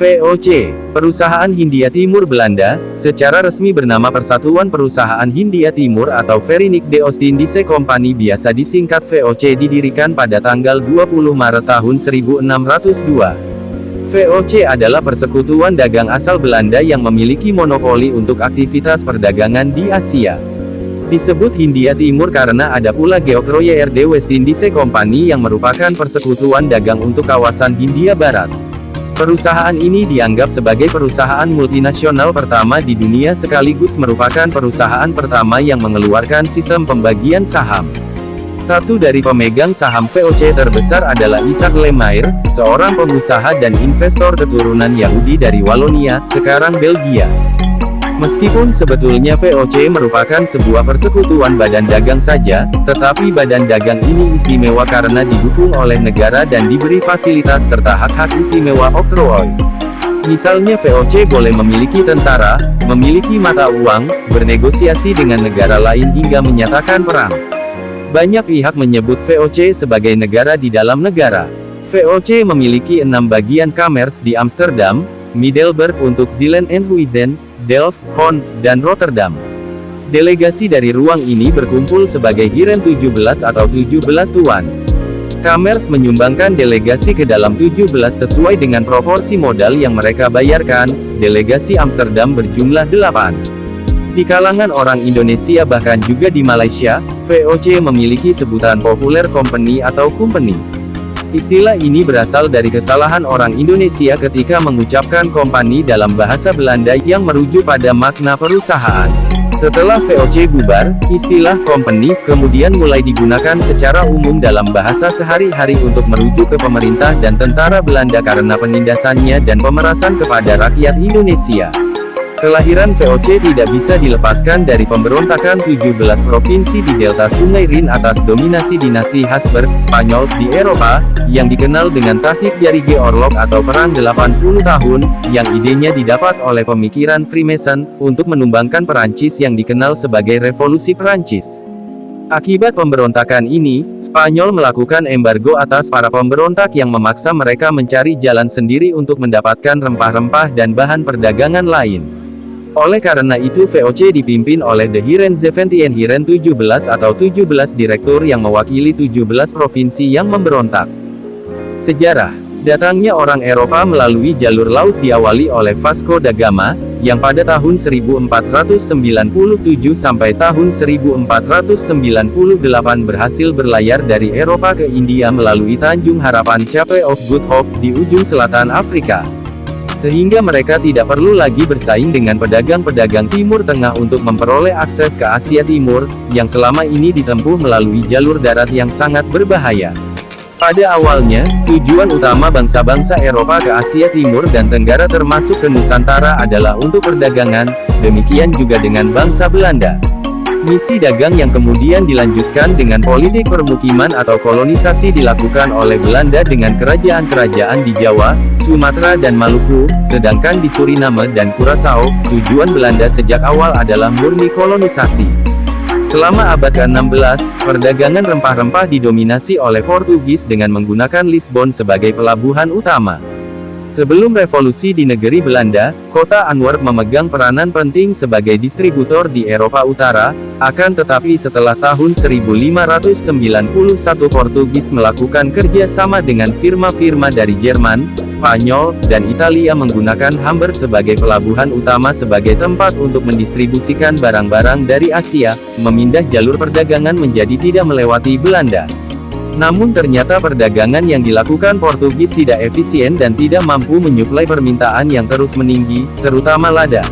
VOC, Perusahaan Hindia Timur Belanda, secara resmi bernama Persatuan Perusahaan Hindia Timur atau Verenigde Oostindische Compagnie biasa disingkat VOC didirikan pada tanggal 20 Maret tahun 1602. VOC adalah persekutuan dagang asal Belanda yang memiliki monopoli untuk aktivitas perdagangan di Asia. Disebut Hindia Timur karena ada pula Geoktroyerde Westindische Compagnie yang merupakan persekutuan dagang untuk kawasan Hindia Barat. Perusahaan ini dianggap sebagai perusahaan multinasional pertama di dunia sekaligus merupakan perusahaan pertama yang mengeluarkan sistem pembagian saham. Satu dari pemegang saham VOC terbesar adalah Isaac Lemaire, seorang pengusaha dan investor keturunan Yahudi dari Walonia, sekarang Belgia. Meskipun sebetulnya VOC merupakan sebuah persekutuan badan dagang saja, tetapi badan dagang ini istimewa karena didukung oleh negara dan diberi fasilitas serta hak-hak istimewa oktrooi. Misalnya VOC boleh memiliki tentara, memiliki mata uang, bernegosiasi dengan negara lain hingga menyatakan perang. Banyak pihak menyebut VOC sebagai negara di dalam negara. VOC memiliki 6 bagian kamers di Amsterdam, Middelburg untuk Zeeland en Huizen, Delft, Hoorn, dan Rotterdam. Delegasi dari ruang ini berkumpul sebagai Heren 17 atau 17 tuan. Kamers menyumbangkan delegasi ke dalam 17 sesuai dengan proporsi modal yang mereka bayarkan. Delegasi Amsterdam berjumlah 8. Di kalangan orang Indonesia bahkan juga di Malaysia, VOC memiliki sebutan populer company atau company. Istilah ini berasal dari kesalahan orang Indonesia ketika mengucapkan kompani dalam bahasa Belanda yang merujuk pada makna perusahaan. Setelah VOC bubar, istilah company kemudian mulai digunakan secara umum dalam bahasa sehari-hari untuk merujuk ke pemerintah dan tentara Belanda karena penindasannya dan pemerasan kepada rakyat Indonesia. Kelahiran VOC tidak bisa dilepaskan dari pemberontakan 17 provinsi di delta Sungai Rin atas dominasi dinasti Habsburg, Spanyol, di Eropa, yang dikenal dengan Taktik Jarige Orlok atau Perang 80 tahun, yang idenya didapat oleh pemikiran Freemason, untuk menumbangkan Perancis yang dikenal sebagai Revolusi Perancis. Akibat pemberontakan ini, Spanyol melakukan embargo atas para pemberontak yang memaksa mereka mencari jalan sendiri untuk mendapatkan rempah-rempah dan bahan perdagangan lain. Oleh karena itu VOC dipimpin oleh The Heren 17 Heren 17 atau 17 direktur yang mewakili 17 provinsi yang memberontak. Sejarah. Datangnya orang Eropa melalui jalur laut diawali oleh Vasco da Gama, yang pada tahun 1497 sampai tahun 1498 berhasil berlayar dari Eropa ke India melalui Tanjung Harapan Cape of Good Hope di ujung selatan Afrika. Sehingga mereka tidak perlu lagi bersaing dengan pedagang-pedagang Timur Tengah untuk memperoleh akses ke Asia Timur, yang selama ini ditempuh melalui jalur darat yang sangat berbahaya. Pada awalnya, tujuan utama bangsa-bangsa Eropa ke Asia Timur dan Tenggara termasuk ke Nusantara adalah untuk perdagangan, demikian juga dengan bangsa Belanda. Misi dagang yang kemudian dilanjutkan dengan politik permukiman atau kolonisasi dilakukan oleh Belanda dengan kerajaan-kerajaan di Jawa, Sumatera dan Maluku, sedangkan di Suriname dan Curaçao, tujuan Belanda sejak awal adalah murni kolonisasi. Selama abad ke-16, perdagangan rempah-rempah didominasi oleh Portugis dengan menggunakan Lisbon sebagai pelabuhan utama. Sebelum revolusi di negeri Belanda, kota Antwerp memegang peranan penting sebagai distributor di Eropa Utara, akan tetapi setelah tahun 1591 Portugis melakukan kerja sama dengan firma-firma dari Jerman, Spanyol, dan Italia menggunakan Hamburg sebagai pelabuhan utama sebagai tempat untuk mendistribusikan barang-barang dari Asia, memindah jalur perdagangan menjadi tidak melewati Belanda. Namun ternyata perdagangan yang dilakukan Portugis tidak efisien dan tidak mampu menyuplai permintaan yang terus meninggi, terutama lada.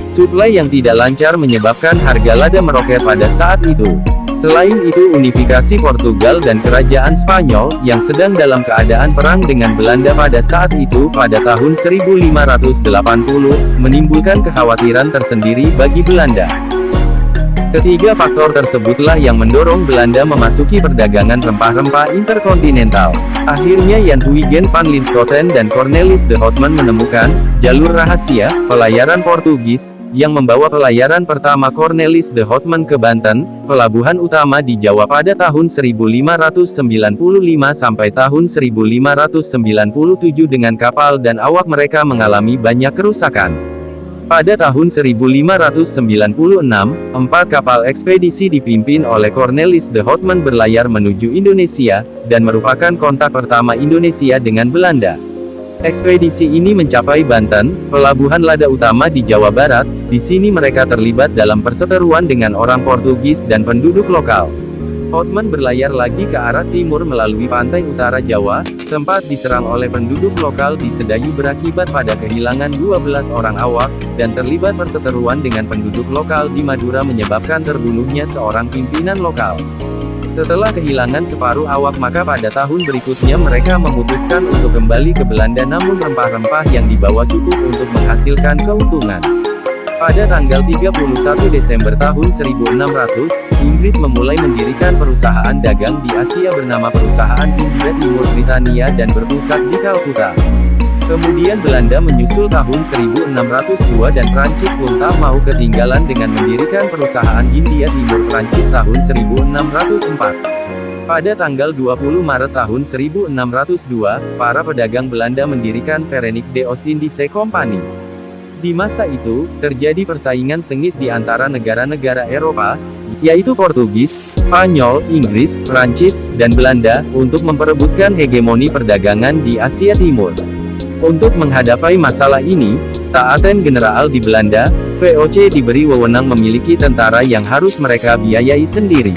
Suplai yang tidak lancar menyebabkan harga lada meroket pada saat itu. Selain itu unifikasi Portugal dan kerajaan Spanyol, yang sedang dalam keadaan perang dengan Belanda pada saat itu pada tahun 1580, menimbulkan kekhawatiran tersendiri bagi Belanda. Ketiga faktor tersebutlah yang mendorong Belanda memasuki perdagangan rempah-rempah interkontinental. Akhirnya Jan Huygens van Linschoten dan Cornelis de Houtman menemukan jalur rahasia pelayaran Portugis yang membawa pelayaran pertama Cornelis de Houtman ke Banten, pelabuhan utama di Jawa pada tahun 1595 sampai tahun 1597 dengan kapal dan awak mereka mengalami banyak kerusakan. Pada tahun 1596, 4 kapal ekspedisi dipimpin oleh Cornelis de Houtman berlayar menuju Indonesia, dan merupakan kontak pertama Indonesia dengan Belanda. Ekspedisi ini mencapai Banten, pelabuhan lada utama di Jawa Barat. Di sini mereka terlibat dalam perseteruan dengan orang Portugis dan penduduk lokal. Houtman berlayar lagi ke arah timur melalui pantai utara Jawa, sempat diserang oleh penduduk lokal di Sedayu berakibat pada kehilangan 12 orang awak, dan terlibat perseteruan dengan penduduk lokal di Madura menyebabkan terbunuhnya seorang pimpinan lokal. Setelah kehilangan separuh awak maka pada tahun berikutnya mereka memutuskan untuk kembali ke Belanda namun rempah-rempah yang dibawa cukup untuk menghasilkan keuntungan. Pada tanggal 31 Desember tahun 1600, Inggris memulai mendirikan perusahaan dagang di Asia bernama Perusahaan Hindia Timur Britania dan berpusat di Kalkuta. Kemudian Belanda menyusul tahun 1602 dan Prancis pun tak mau ketinggalan dengan mendirikan Perusahaan Hindia Timur Prancis tahun 1604. Pada tanggal 20 Maret tahun 1602, para pedagang Belanda mendirikan Verenigde Oostindische Compagnie. Di masa itu, terjadi persaingan sengit di antara negara-negara Eropa, yaitu Portugis, Spanyol, Inggris, Prancis, dan Belanda, untuk memperebutkan hegemoni perdagangan di Asia Timur. Untuk menghadapi masalah ini, Staten Generaal di Belanda, VOC diberi wewenang memiliki tentara yang harus mereka biayai sendiri.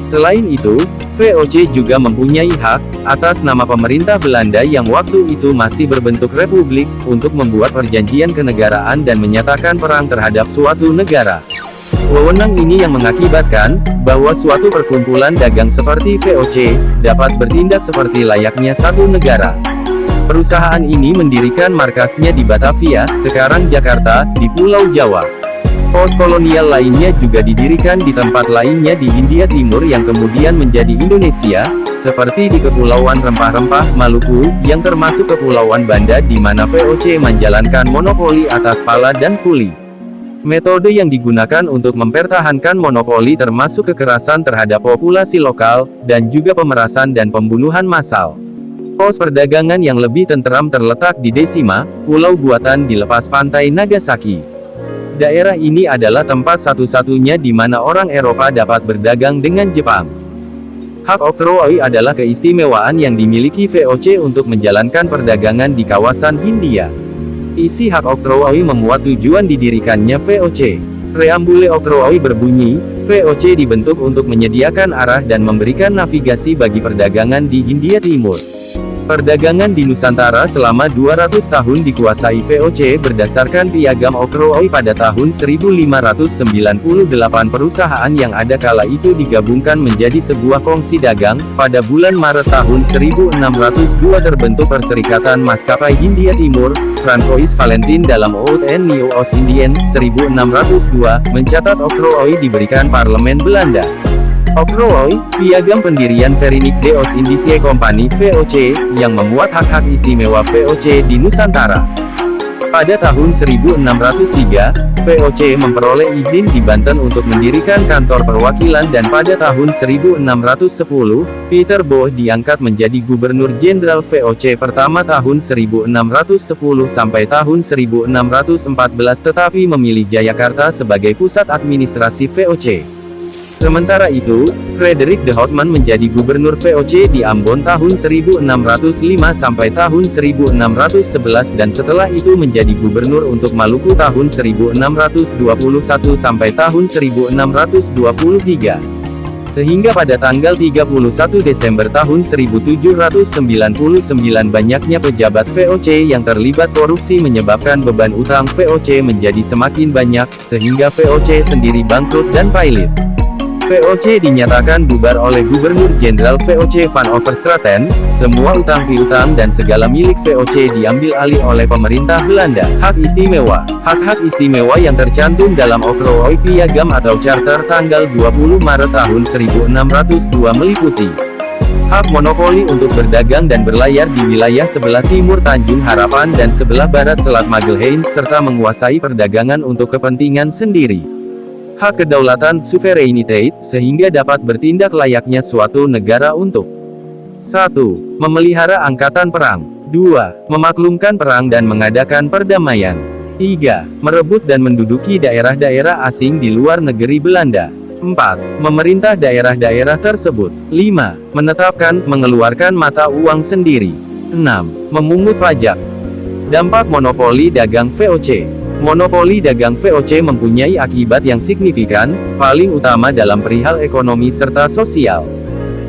Selain itu, VOC juga mempunyai hak, atas nama pemerintah Belanda yang waktu itu masih berbentuk republik, untuk membuat perjanjian kenegaraan dan menyatakan perang terhadap suatu negara. Wewenang ini yang mengakibatkan, bahwa suatu perkumpulan dagang seperti VOC, dapat bertindak seperti layaknya satu negara. Perusahaan ini mendirikan markasnya di Batavia, sekarang Jakarta, di Pulau Jawa. Pos kolonial lainnya juga didirikan di tempat lainnya di Hindia Timur yang kemudian menjadi Indonesia, seperti di Kepulauan Rempah-Rempah, Maluku, yang termasuk Kepulauan Banda di mana VOC menjalankan monopoli atas pala dan fuli. Metode yang digunakan untuk mempertahankan monopoli termasuk kekerasan terhadap populasi lokal, dan juga pemerasan dan pembunuhan massal. Pos perdagangan yang lebih tenteram terletak di Desima, pulau buatan di lepas pantai Nagasaki. Daerah ini adalah tempat satu-satunya di mana orang Eropa dapat berdagang dengan Jepang. Hak oktroi adalah keistimewaan yang dimiliki VOC untuk menjalankan perdagangan di kawasan Hindia. Isi hak oktroi memuat tujuan didirikannya VOC. Preambule oktroi berbunyi, VOC dibentuk untuk menyediakan arah dan memberikan navigasi bagi perdagangan di Hindia Timur. Perdagangan di Nusantara selama 200 tahun dikuasai VOC berdasarkan piagam oktroi pada tahun 1598 perusahaan yang ada kala itu digabungkan menjadi sebuah kongsi dagang. Pada bulan Maret tahun 1602 terbentuk Perserikatan Maskapai Hindia Timur, Francois Valentin dalam Oud en Nieuw Oost-Indiën, 1602, mencatat oktroi diberikan Parlemen Belanda. Oktroi, piagam pendirian Verenigde Oostindische Compagnie (VOC), yang memuat hak-hak istimewa VOC di Nusantara. Pada tahun 1603, VOC memperoleh izin di Banten untuk mendirikan kantor perwakilan dan pada tahun 1610, Peter Boh diangkat menjadi Gubernur Jenderal VOC pertama tahun 1610 sampai tahun 1614 tetapi memilih Jayakarta sebagai pusat administrasi VOC. Sementara itu, Frederick de Houtman menjadi gubernur VOC di Ambon tahun 1605 sampai tahun 1611 dan setelah itu menjadi gubernur untuk Maluku tahun 1621 sampai tahun 1623. Sehingga pada tanggal 31 Desember tahun 1799 banyaknya pejabat VOC yang terlibat korupsi menyebabkan beban utang VOC menjadi semakin banyak, sehingga VOC sendiri bangkrut dan pailit. VOC dinyatakan bubar oleh Gubernur Jenderal VOC Van Overstraten, semua utang piutang dan segala milik VOC diambil alih oleh pemerintah Belanda. Hak istimewa. Hak-hak istimewa yang tercantum dalam Oktrooi Piagam atau Charter tanggal 20 Maret tahun 1602 meliputi hak monopoli untuk berdagang dan berlayar di wilayah sebelah timur Tanjung Harapan dan sebelah barat Selat Magelhaens serta menguasai perdagangan untuk kepentingan sendiri. Hak kedaulatan, sovereignty, sehingga dapat bertindak layaknya suatu negara untuk 1. Memelihara angkatan perang. 2. Memaklumkan perang dan mengadakan perdamaian. 3. Merebut dan menduduki daerah-daerah asing di luar negeri Belanda. 4. Memerintah daerah-daerah tersebut. 5. Menetapkan, mengeluarkan mata uang sendiri. 6. Memungut pajak. Dampak monopoli dagang VOC. Monopoli dagang VOC mempunyai akibat yang signifikan, paling utama dalam perihal ekonomi serta sosial.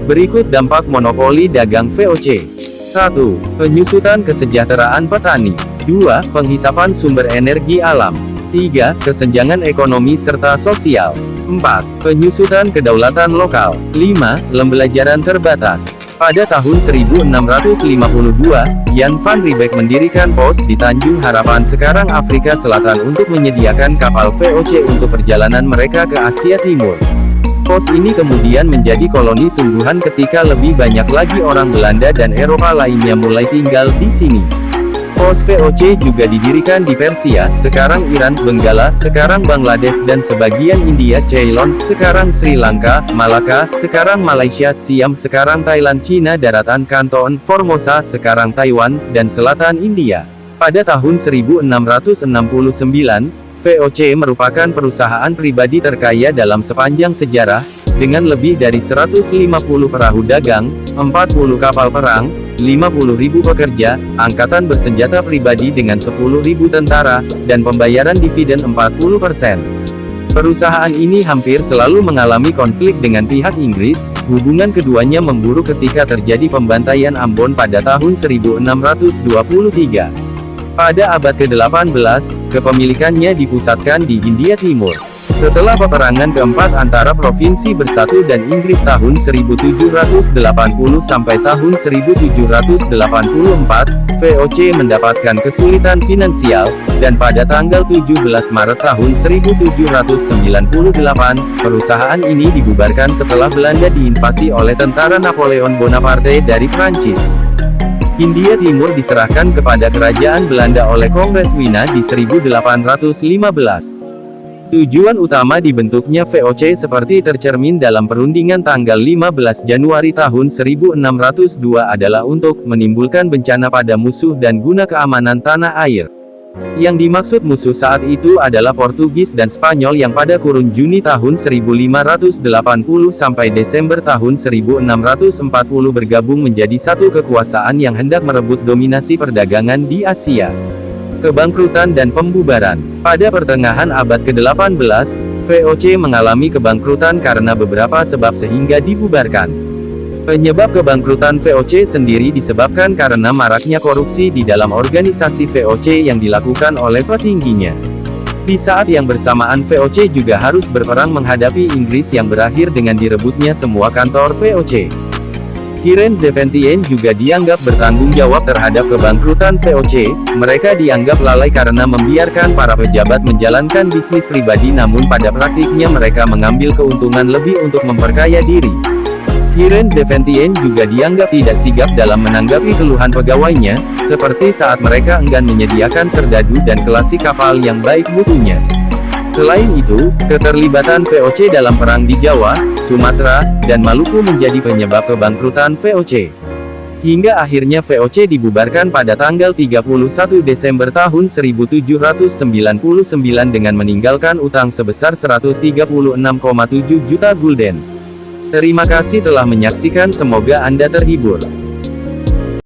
Berikut dampak monopoli dagang VOC. 1. Penyusutan kesejahteraan petani. 2. Penghisapan sumber energi alam. 3. Kesenjangan ekonomi serta sosial. 4. Penyusutan kedaulatan lokal. 5. Pembelajaran terbatas. Pada tahun 1652, Jan van Riebeeck mendirikan pos di Tanjung Harapan sekarang Afrika Selatan untuk menyediakan kapal VOC untuk perjalanan mereka ke Asia Timur. Pos ini kemudian menjadi koloni sungguhan ketika lebih banyak lagi orang Belanda dan Eropa lainnya mulai tinggal di sini. Pos VOC juga didirikan di Persia, sekarang Iran, Benggala, sekarang Bangladesh dan sebagian India, Ceylon, sekarang Sri Lanka, Malaka, sekarang Malaysia, Siam, sekarang Thailand, Cina Daratan, Kanton, Formosa, sekarang Taiwan, dan selatan India. Pada tahun 1669, VOC merupakan perusahaan pribadi terkaya dalam sepanjang sejarah, dengan lebih dari 150 perahu dagang, 40 kapal perang, 50.000 pekerja, angkatan bersenjata pribadi dengan 10.000 tentara, dan pembayaran dividen 40%. Perusahaan ini hampir selalu mengalami konflik dengan pihak Inggris, hubungan keduanya memburuk ketika terjadi pembantaian Ambon pada tahun 1623. Pada abad ke-18, kepemilikannya dipusatkan di Hindia Timur. Setelah peperangan keempat antara Provinsi Bersatu dan Inggris tahun 1780 sampai tahun 1784, VOC mendapatkan kesulitan finansial, dan pada tanggal 17 Maret tahun 1798, perusahaan ini dibubarkan setelah Belanda diinvasi oleh tentara Napoleon Bonaparte dari Prancis. Hindia Timur diserahkan kepada Kerajaan Belanda oleh Kongres Wina di 1815. Tujuan utama dibentuknya VOC seperti tercermin dalam perundingan tanggal 15 Januari tahun 1602 adalah untuk menimbulkan bencana pada musuh dan guna keamanan tanah air. Yang dimaksud musuh saat itu adalah Portugis dan Spanyol yang pada kurun Juni tahun 1580 sampai Desember tahun 1640 bergabung menjadi satu kekuasaan yang hendak merebut dominasi perdagangan di Asia. Kebangkrutan dan pembubaran. Pada pertengahan abad ke-18, VOC mengalami kebangkrutan karena beberapa sebab sehingga dibubarkan. Penyebab kebangkrutan VOC sendiri disebabkan karena maraknya korupsi di dalam organisasi VOC yang dilakukan oleh petingginya. Di saat yang bersamaan VOC juga harus berperang menghadapi Inggris yang berakhir dengan direbutnya semua kantor VOC. Quirin Zeventien juga dianggap bertanggung jawab terhadap kebangkrutan VOC, mereka dianggap lalai karena membiarkan para pejabat menjalankan bisnis pribadi namun pada praktiknya mereka mengambil keuntungan lebih untuk memperkaya diri. Quirin Zeventien juga dianggap tidak sigap dalam menanggapi keluhan pegawainya, seperti saat mereka enggan menyediakan serdadu dan kelasi kapal yang baik mutunya. Selain itu, keterlibatan VOC dalam perang di Jawa, Sumatera, dan Maluku menjadi penyebab kebangkrutan VOC. Hingga akhirnya VOC dibubarkan pada tanggal 31 Desember tahun 1799 dengan meninggalkan utang sebesar 136,7 juta gulden. Terima kasih telah menyaksikan, semoga Anda terhibur.